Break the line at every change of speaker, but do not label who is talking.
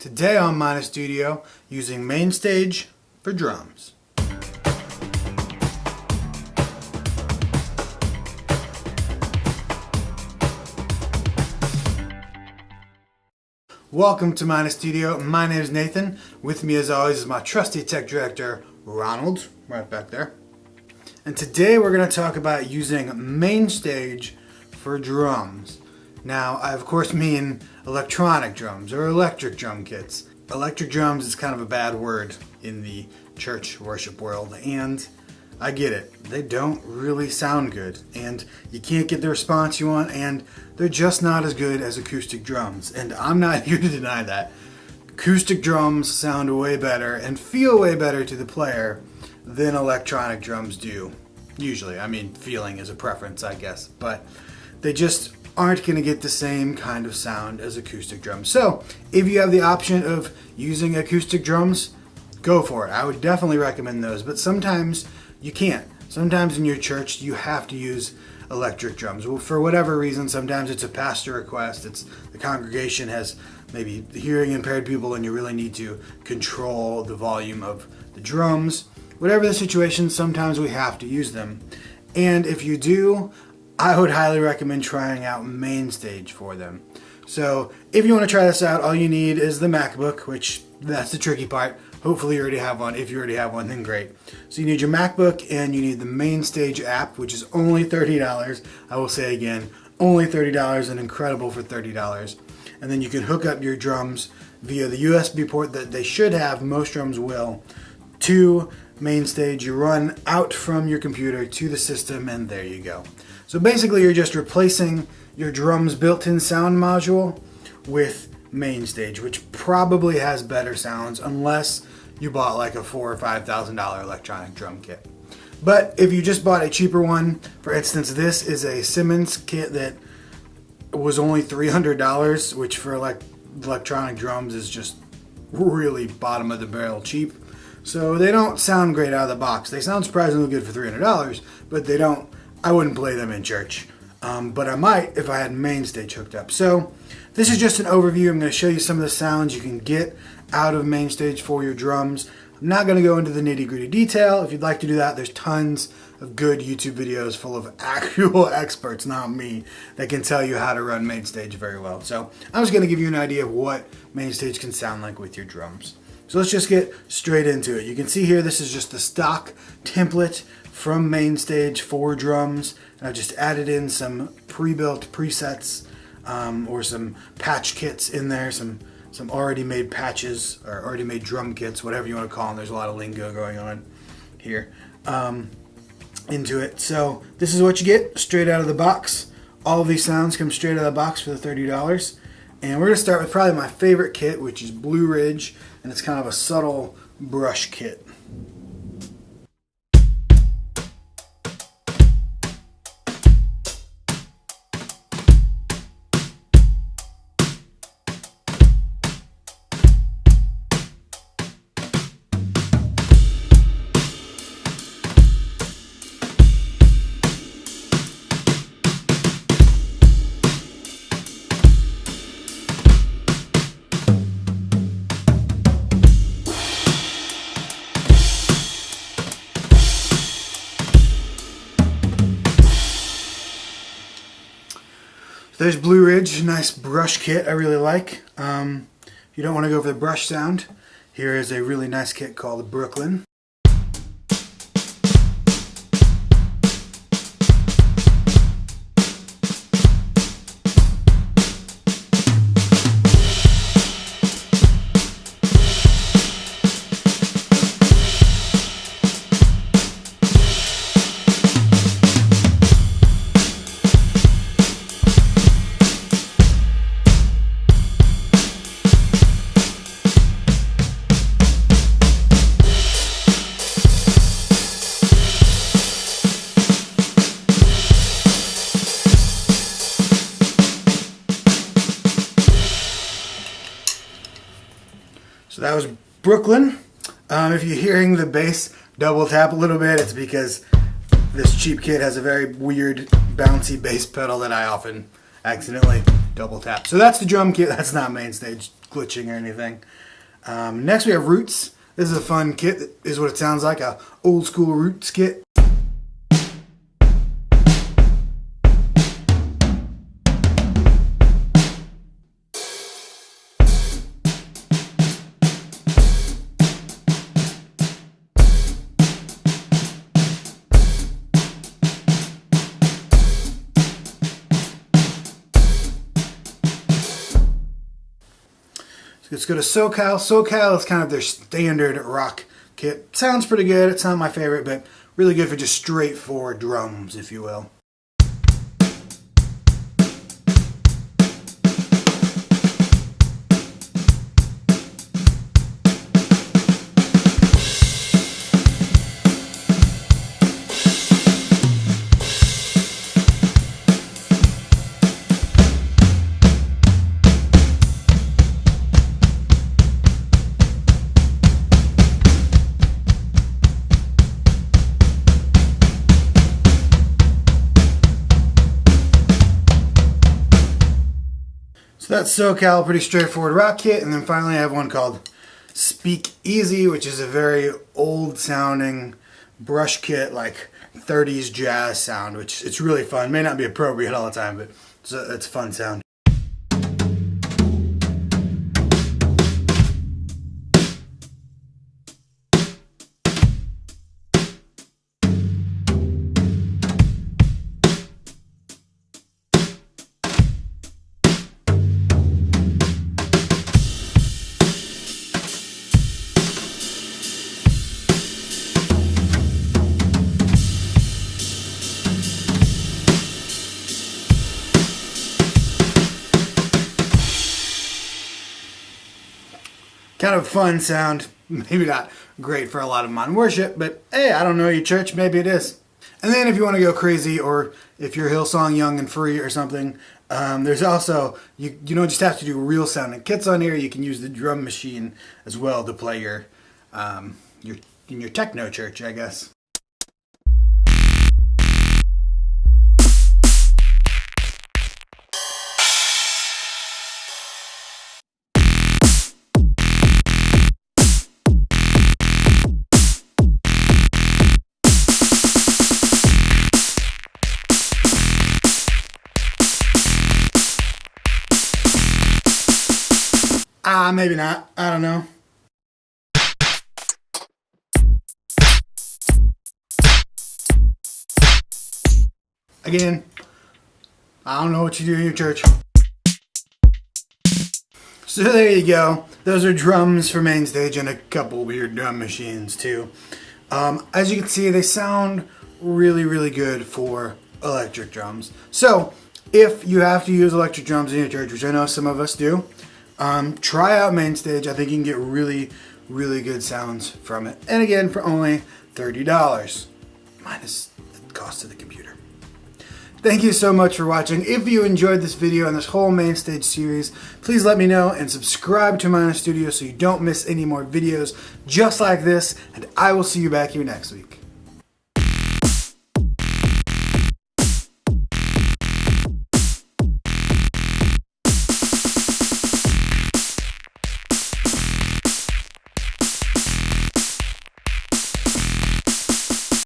Today on Mina Studio, using MainStage for drums. Welcome to Mina Studio. My name is Nathan. With me as always is my trusty tech director, Ronald, right back there. And today we're going to talk about using MainStage for drums. Now, I of course mean electronic drums or electric drum kits. Electric drums is kind of a bad word in the church worship world, and I get it. They don't really sound good, and you can't get the response you want, and they're just not as good as acoustic drums. And I'm not here to deny that. Acoustic drums sound way better and feel way better to the player than electronic drums do. Usually, I mean, feeling is a preference, I guess, but they just aren't going to get the same kind of sound as acoustic drums. So, if you have the option of using acoustic drums, go for it. I would definitely recommend those, but sometimes you can't. Sometimes in your church you have to use electric drums. Well, for whatever reason, sometimes it's a pastor request. It's the congregation has maybe hearing impaired people and you really need to control the volume of the drums. Whatever the situation, sometimes we have to use them. And if you do, I would highly recommend trying out MainStage for them. So if you want to try this out, all you need is the MacBook, which that's the tricky part. Hopefully you already have one. If you already have one, then great. So you need your MacBook and you need the MainStage app, which is only $30. I will say again, only $30 and incredible for $30. And then you can hook up your drums via the USB port that they should have, most drums will, to MainStage. You run out from your computer to the system and there you go. So basically you're just replacing your drum's built-in sound module with MainStage, which probably has better sounds unless you bought like a $4,000 or $5,000 electronic drum kit. But if you just bought a cheaper one, for instance, this is a Simmons kit that was only $300, which for electronic drums is just really bottom of the barrel cheap. So they don't sound great out of the box. They sound surprisingly good for $300, but they don't. I wouldn't play them in church, but I might if I had MainStage hooked up. So this is just an overview. I'm going to show you some of the sounds you can get out of MainStage for your drums. I'm not going to go into the nitty-gritty detail. If you'd like to do that, there's tons of good YouTube videos full of actual experts, not me, that can tell you how to run MainStage very well. So I'm just going to give you an idea of what MainStage can sound like with your drums. So let's just get straight into it. You can see here, this is just the stock template from MainStage for drums. And I've just added in some pre-built presets or some patch kits in there, some already made patches or already made drum kits, whatever you want to call them. There's a lot of lingo going on here into it. So this is what you get straight out of the box. All of these sounds come straight out of the box for the $30. And we're going to start with probably my favorite kit, which is Blue Ridge, and it's kind of a subtle brush kit. There's Blue Ridge, nice brush kit I really like. If you don't want to go for the brush sound, here is a really nice kit called Brooklyn. So that was Brooklyn. If you're hearing the bass double tap a little bit, it's because this cheap kit has a very weird bouncy bass pedal that I often accidentally double tap. So that's the drum kit. That's not MainStage glitching or anything. Next we have Roots. This is a fun kit. This is what it sounds like, a old school Roots kit. Let's go to SoCal. SoCal is kind of their standard rock kit. Sounds pretty good. It's not my favorite, but really good for just straightforward drums, if you will. So that's SoCal, pretty straightforward rock kit. And then finally I have one called Speak Easy, which is a very old sounding brush kit, like 30s jazz sound, which it's really fun. May not be appropriate all the time, but it's a fun sound. Kind of fun sound, maybe not great for a lot of modern worship, but hey, I don't know your church, maybe it is. And then if you want to go crazy, or if you're Hillsong Young and Free or something, there's also, you don't just have to do real sounding kits on here, you can use the drum machine as well to play your in your techno church, I guess. Maybe not. I don't know. Again, I don't know what you do in your church. So there you go. Those are drums for MainStage and a couple weird drum machines too. As you can see, they sound really, really good for electric drums. So if you have to use electric drums in your church, which I know some of us do, try out MainStage. I think you can get really, really good sounds from it. And again, for only $30, minus the cost of the computer. Thank you so much for watching. If you enjoyed this video and this whole MainStage series, please let me know and subscribe to Mina Studio so you don't miss any more videos just like this. And I will see you back here next week.